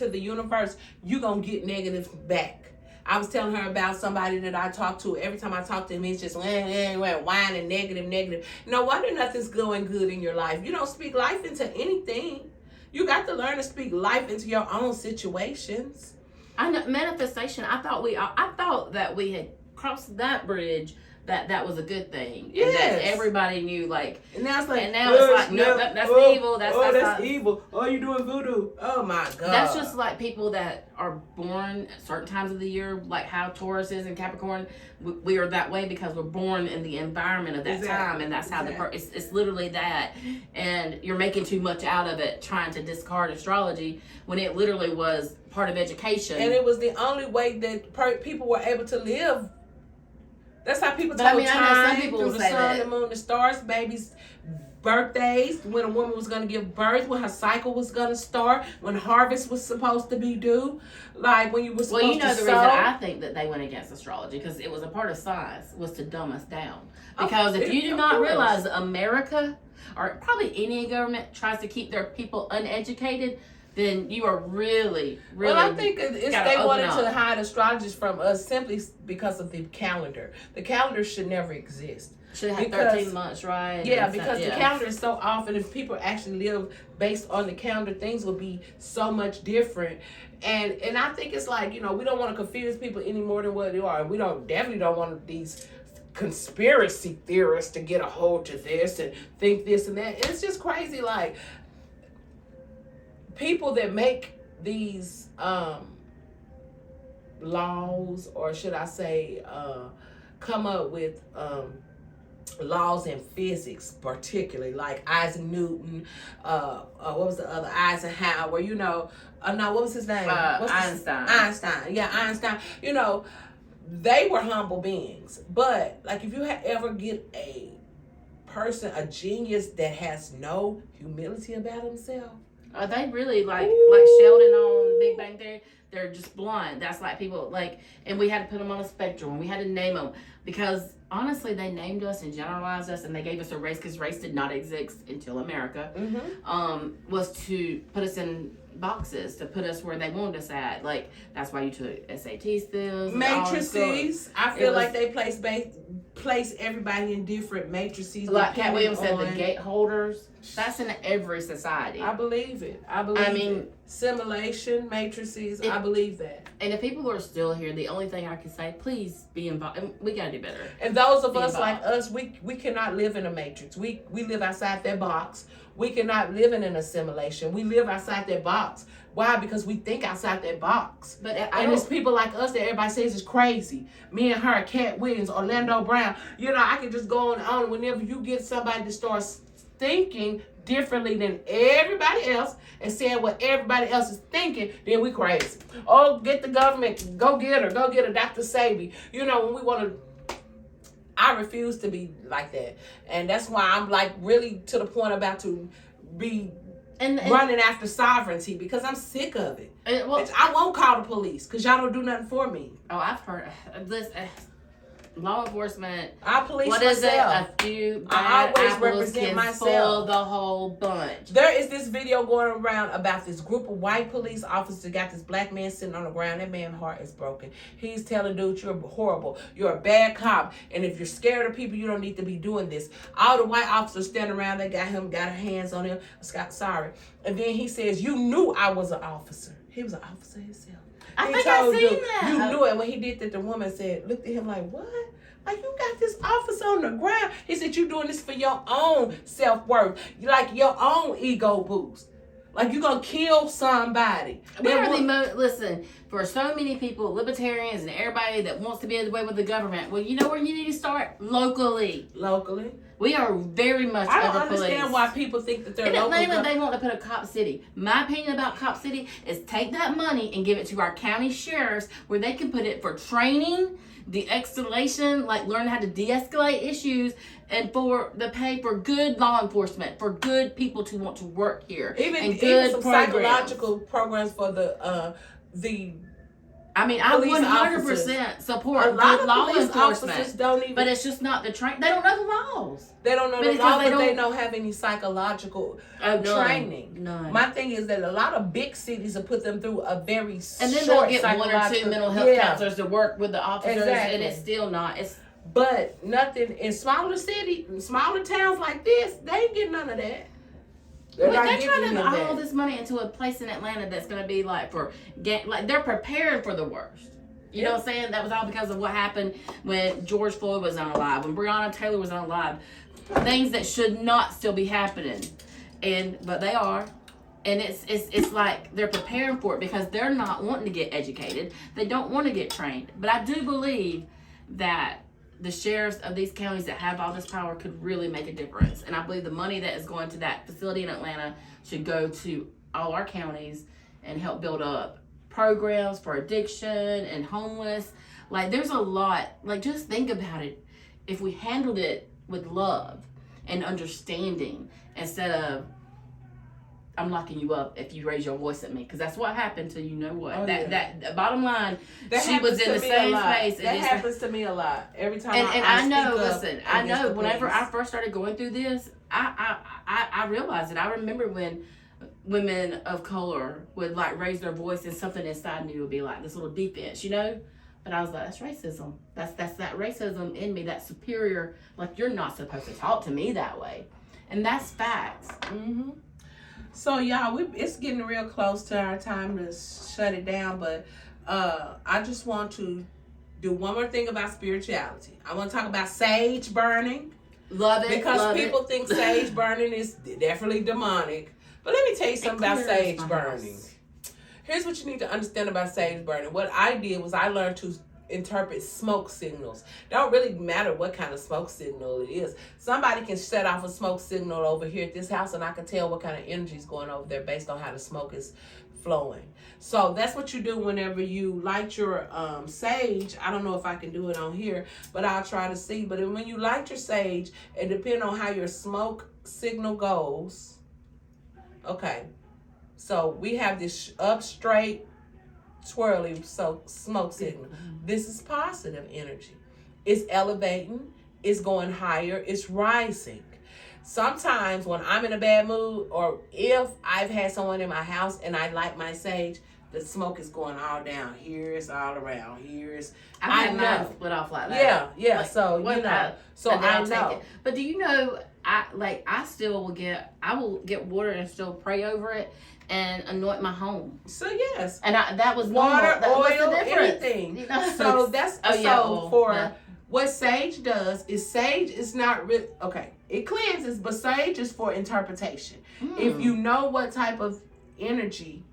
the universe, you're gonna get negative back. I was telling her about somebody that I talked to. Every time I talk to him, he's just whining, negative. No wonder nothing's going good in your life. You don't speak life into anything. You got to learn to speak life into your own situations. I know manifestation. I thought that we had crossed that bridge. That was a good thing. Yes. And that everybody knew, and now it's like, no, that's evil. That's evil. Oh, you doing voodoo. Oh my God. That's just like people that are born at certain times of the year, like how Taurus is and Capricorn. We are that way because we're born in the environment of that time, and that's how it's literally that. And you're making too much out of it, trying to discard astrology when it literally was part of education. And it was the only way that people were able to live. That's how people told time, through the sun, the moon, the stars, babies' birthdays, when a woman was going to give birth, when her cycle was going to start, when harvest was supposed to be due, when you were supposed to the reason I think that they went against astrology, because it was a part of science, was to dumb us down. Because if you do not realize America, or probably any government, tries to keep their people uneducated, then you are really well, I think they wanted to hide astrologers from us simply because of the calendar. The calendar should never exist. Should have 13 months, right? Yeah, because the calendar is so off, and if people actually live based on the calendar, things will be so much different. And I think it's we don't want to confuse people any more than what they are. We definitely don't want these conspiracy theorists to get a hold to this and think this and that. It's just crazy, people that make these laws, or should I say come up with laws in physics, particularly like Isaac Newton, what was the other, Eisenhower, what was his name? Einstein. Yeah, Einstein. They were humble beings, but if you ever get a person, a genius that has no humility about himself. Are they really like Sheldon on Big Bang Theory? They're just blind. That's like people and we had to put them on a spectrum, and we had to name them because honestly, they named us and generalized us, and they gave us a race because race did not exist until America. Mm-hmm. Was to put us in boxes, to put us where they wanted us at. That's why you took SAT skills, matrices. I feel like they place everybody in different matrices. Like Cat Williams said, the gate holders. That's in every society. I believe it. I mean, simulation, matrices. I believe that. And if people are still here, the only thing I can say, please be involved. And we gotta do better. And those of us like us, we cannot live in a matrix. We live outside that box. We cannot live in an assimilation. We live outside that box. Why? Because we think outside that box. And it's people like us that everybody says is crazy. Me and her, Cat Williams, Orlando Brown. I can just go on and on. Whenever you get somebody to start thinking differently than everybody else and saying what everybody else is thinking, then we crazy. Oh, get the government, go get her, Dr. Sabi. You know, when we want to, I refuse to be like that. And that's why I'm like really to the point about to be and running after sovereignty, because I'm sick of it. Well, I won't call the police because y'all don't do nothing for me. Oh, I've heard this. Law enforcement. I police what myself. Is it? A few bad I always apples represent can myself. Spoil the whole bunch. There is this video going around about this group of white police officers that got this black man sitting on the ground. That man's heart is broken. He's telling dude, you're horrible. You're a bad cop. And if you're scared of people, you don't need to be doing this. All the white officers standing around, they got their hands on him. Sorry. And then he says, you knew I was an officer. He was an officer himself. I think I seen that. You knew it. When he did that, the woman said, looked at him like, what? Like, you got this officer on the ground. He said, you doing this for your own self-worth. Like, your own ego boost. Like, you're going to kill somebody. Listen, for so many people, libertarians and everybody that wants to be away with the government, well, you know where you need to start? Locally. We are very much I don't understand why people think that they're local. In Atlanta, they want to put a cop city. My opinion about cop city is take that money and give it to our county sheriffs where they can put it for training, de-escalation, like learn how to de-escalate issues, and for the pay for good law enforcement, for good people to want to work here. Even some psychological programs for the I mean, I 100% support good law enforcement. Don't even, but it's just not the train. They don't know the laws. They don't know the law, but they don't have any psychological training. None. My thing is that a lot of big cities will put them through a very and then they'll get one or two mental health counselors to work with the officers, and it's still not. But nothing in smaller towns like this, they ain't getting none of that. They're trying to put all this money into a place in Atlanta that's going to be like they're preparing for the worst. You know what I'm saying? That was all because of what happened when George Floyd was unalive, when Breonna Taylor was unalive. Things that should not still be happening, but they are, and it's like they're preparing for it because they're not wanting to get educated. They don't want to get trained. But I do believe that the sheriffs of these counties that have all this power could really make a difference. And I believe the money that is going to that facility in Atlanta should go to all our counties and help build up programs for addiction and homeless. Like, there's a lot. Like, just think about it. If we handled it with love and understanding instead of, I'm locking you up if you raise your voice at me, because that's what happened to you know what. Oh, that bottom line, she was in the same space. That happens to me a lot every time. And I know. Listen, I know. Whenever I first started going through this, I realized it. I remember when women of color would like raise their voice, and something inside me would be like this little defense, you know. But I was like, that's racism. That's that racism in me. That superior. Like, you're not supposed to talk to me that way, and that's facts. Mm-hmm. So y'all, it's getting real close to our time to shut it down, but I just want to do one more thing about spirituality. I want to talk about sage burning. Love it. Because people think sage burning is definitely demonic. But let me tell you something about sage burning. Here's what you need to understand about sage burning. What I did was I learned to interpret smoke signals. Don't really matter what kind of smoke signal it is. Somebody can set off a smoke signal over here at this house, and I can tell what kind of energy is going over there based on how the smoke is flowing. So that's what you do whenever you light your sage. I don't know if I can do it on here, but I'll try to see. But when you light your sage, and depending on how your smoke signal goes, okay, so we have this up straight swirly smoke signal. This is positive energy. It's elevating, it's going higher, it's rising. Sometimes when I'm in a bad mood, or if I've had someone in my house and I light my sage, the smoke is going all down. Here it's all around. I know split off like that. Yeah. Like, so you know. So I know. But do you know? I will get water and still pray over it and anoint my home. So yes. And that was water, oil, anything. You know? So that's what sage does is sage is not really okay. It cleanses, but sage is for interpretation. If you know what type of energy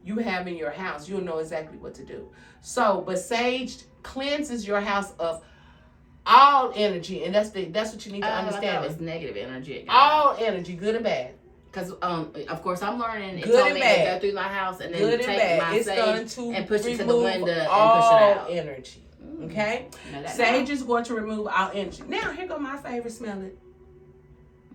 you have in your house, you'll know exactly what to do. So, but sage cleanses your house of all energy, and that's what you need to understand. That was negative energy. All energy, good and bad. Because of course I'm learning. It Good told and me bad. to go through my house and then Good and take bad. my It's going sage to and push it to the remove window and all push it out. energy. Okay? Know that Sage now. is going to remove all energy. Now, here go my favorite. Smell it.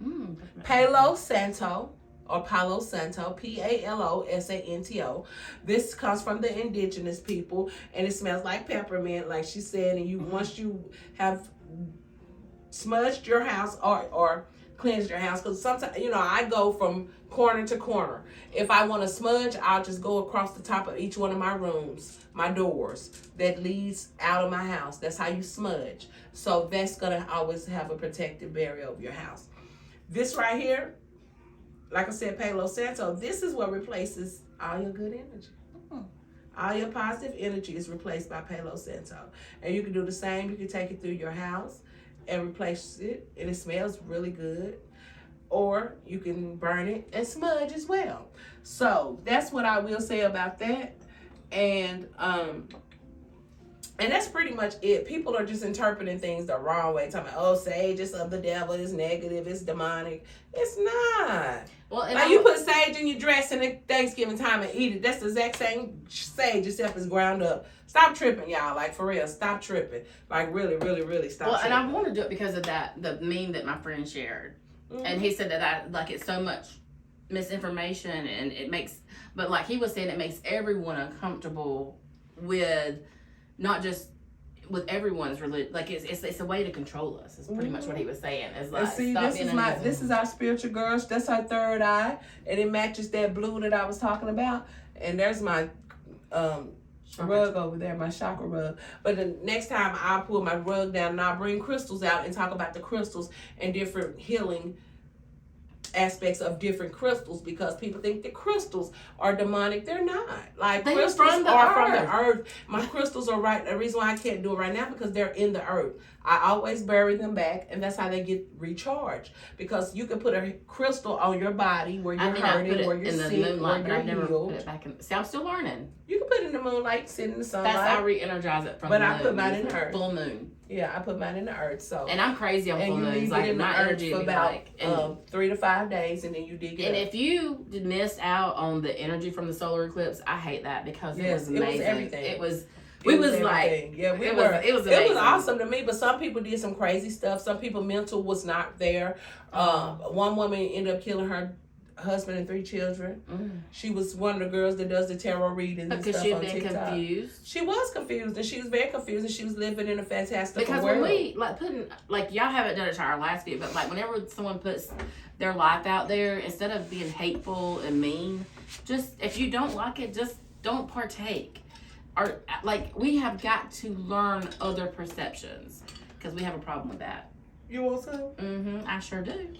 Mm. Palo Santo, or Palo Santo, Palosanto. This comes from the indigenous people, and it smells like peppermint, like she said. And you, once you have smudged your house or cleansed your house, because sometimes, I go from corner to corner. If I want to smudge, I'll just go across the top of each one of my rooms, my doors that leads out of my house. That's how you smudge. So that's going to always have a protective barrier over your house. This right here, like I said, Palo Santo, this is what replaces all your good energy. All your positive energy is replaced by Palo Santo. And you can do the same. You can take it through your house and replace it, and it smells really good. Or you can burn it and smudge as well. So that's what I will say about that. And that's pretty much it. People are just interpreting things the wrong way. Talking about, oh, sage is of the devil, it's negative, it's demonic. It's not. Well, and like you put sage in your dressing at Thanksgiving time and eat it. That's the exact same sage, except it's ground up. Stop tripping, y'all. Like, for real, stop tripping. Like, really, really, really stop tripping. And I want to do it because of the meme that my friend shared. And he said that it's so much misinformation, and it makes, but like he was saying, it makes everyone uncomfortable with, not just with everyone's religion. Like it's a way to control us. It's pretty much what he was saying. It's like, and see, this is our spiritual girl. That's her third eye, and it matches that blue that I was talking about. And there's my rug over there, my chakra rug. But the next time I'll pull my rug down and I'll bring crystals out and talk about the crystals and different healing aspects of different crystals, because people think the crystals are demonic. They're not. Like, crystals are from the earth. My crystals are right. The reason why I can't do it right now, because they're in the earth. I always bury them back, and that's how they get recharged. Because you can put a crystal on your body where you're hurting, where you're sick, where you're healed. Put it back in. See, I'm still learning. You can put it in the moonlight, sit in the sunlight. That's how I re-energize it from the moon. But I put mine in the earth. Full moon. Yeah, I put mine in the earth. So. And I'm crazy on full moons. Like, my energy for about 3 to 5 days, and then you dig it And up. if you missed out on the energy from the solar eclipse, I hate that, because it was amazing. It was everything. It was amazing. It was awesome to me. But some people did some crazy stuff. Some people mental was not there. One woman ended up killing her husband and 3 children. She was one of the girls that does the tarot readings and stuff on TikTok. Because she had been confused. She was confused, and she was very confused, and she was living in a fantastic world. Because when we y'all haven't done it to our last video, but like whenever someone puts their life out there, instead of being hateful and mean, just if you don't like it, just don't partake. Or like, we have got to learn other perceptions, because we have a problem with that. You want some? I sure do.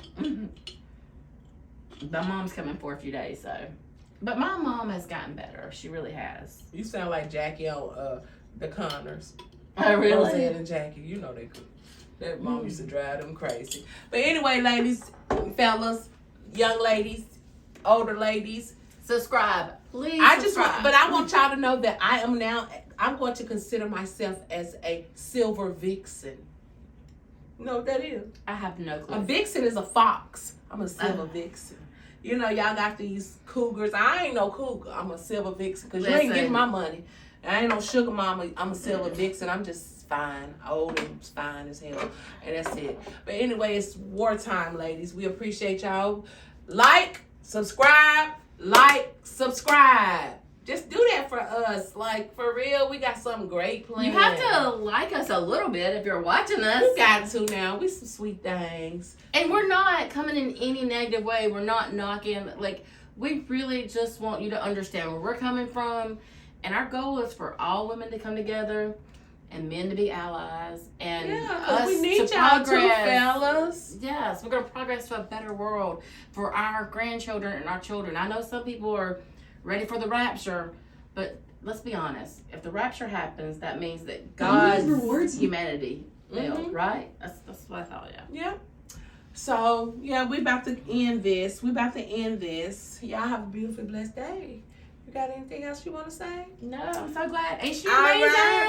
My mom's coming for a few days, so. But my mom has gotten better. She really has. You sound like Jackie on the Connors. Oh, really? Roseanne and Jackie, you know they could. That mom used to drive them crazy. But anyway, ladies, fellas, young ladies, older ladies, subscribe, please. But I want y'all to know that I'm going to consider myself as a silver vixen. You know what that is? I have no clue. A vixen is a fox. I'm a silver vixen. You know, y'all got these cougars. I ain't no cougar. I'm a silver vixen, because you ain't getting my money. I ain't no sugar mama. I'm a silver vixen. I'm just fine. Old and fine as hell. And that's it. But anyway, it's wartime, ladies. We appreciate y'all. Like, subscribe. Just do that for us. Like, for real, we got something great planned. You have to like us a little bit if you're watching us. You got to now. We some sweet things. And we're not coming in any negative way. We're not knocking. Like, we really just want you to understand where we're coming from. And our goal is for all women to come together and men to be allies. And us we need to y'all progress. too, fellas. Yes, we're going to progress to a better world for our grandchildren and our children. I know some people are ready for the rapture, but let's be honest. If the rapture happens, that means that God rewards humanity. Right? That's what I thought, Yeah. So, we about to end this. Y'all have a beautiful, blessed day. You got anything else you want to say? No, I'm so glad. Ain't she All amazing? right.